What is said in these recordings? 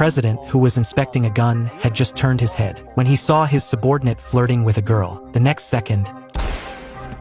president, who was inspecting a gun, had just turned his head when he saw his subordinate flirting with a girl. The next second,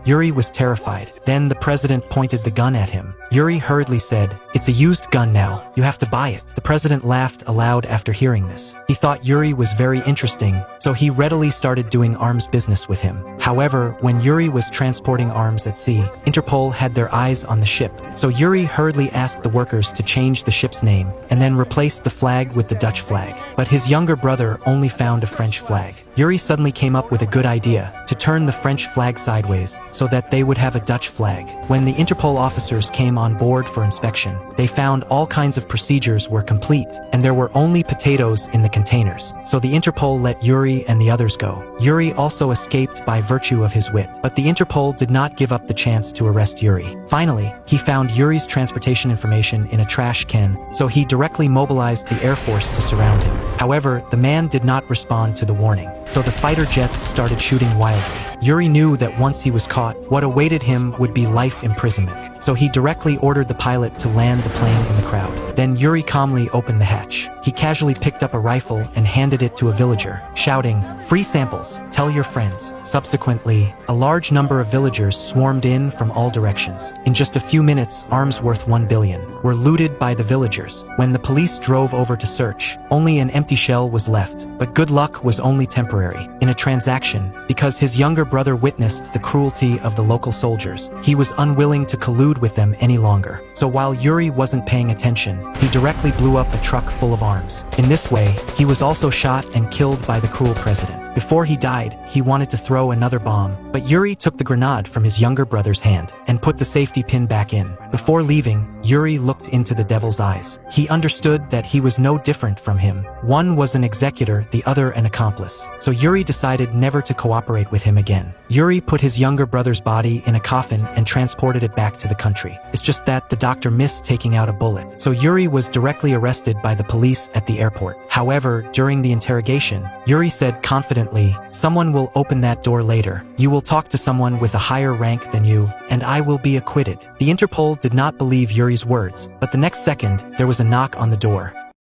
Yuri was terrified. Then the president pointed the gun at him. Yuri hurriedly said, "It's a used gun now. You have to buy it." The president laughed aloud after hearing this. He thought Yuri was very interesting, so he readily started doing arms business with him. However, when Yuri was transporting arms at sea, Interpol had their eyes on the ship. So Yuri hurriedly asked the workers to change the ship's name and then replace the flag with the Dutch flag. But his younger brother only found a French flag. Yuri suddenly came up with a good idea to turn the French flag sideways so that they would have a Dutch flag. When the Interpol officers came on board for inspection, they found all kinds of procedures were complete, and there were only potatoes in the containers. So the Interpol let Yuri and the others go. Yuri also escaped by virtue of his wit, but the Interpol did not give up the chance to arrest Yuri. Finally, he found Yuri's transportation information in a trash can, so he directly mobilized the Air Force to surround him. However, the man did not respond to the warning, so the fighter jets started shooting wildly. Yuri knew that once he was caught, what awaited him would be life imprisonment, so he directly ordered the pilot to land the plane in the crowd. Then Yuri calmly opened the hatch. He casually picked up a rifle and handed it to a villager, shouting, "Free samples, tell your friends." Subsequently, a large number of villagers swarmed in from all directions. In just a few minutes, arms worth 1 billion were looted by the villagers. When the police drove over to search, only an empty shell was left, but good luck was only temporary. In a transaction, because his younger brother witnessed the cruelty of the local soldiers, he was unwilling to collude with them any longer. So while Yuri wasn't paying attention, he directly blew up a truck full of arms. In this way, he was also shot and killed by the cruel president. Before he died, he wanted to throw another bomb, but Yuri took the grenade from his younger brother's hand and put the safety pin back in. Before leaving, Yuri looked into the devil's eyes. He understood that he was no different from him. One was an executor, the other an accomplice. So Yuri decided never to cooperate with him again. Yuri put his younger brother's body in a coffin and transported it back to the country. It's just that the doctor missed taking out a bullet. So Yuri was directly arrested by the police at the airport. However, during the interrogation, Yuri said confidently, "Someone will open that door later. You will talk to someone with a higher rank than you, and I will be acquitted." The Interpol did not believe Yuri's words, but the next second, there was a knock on the door.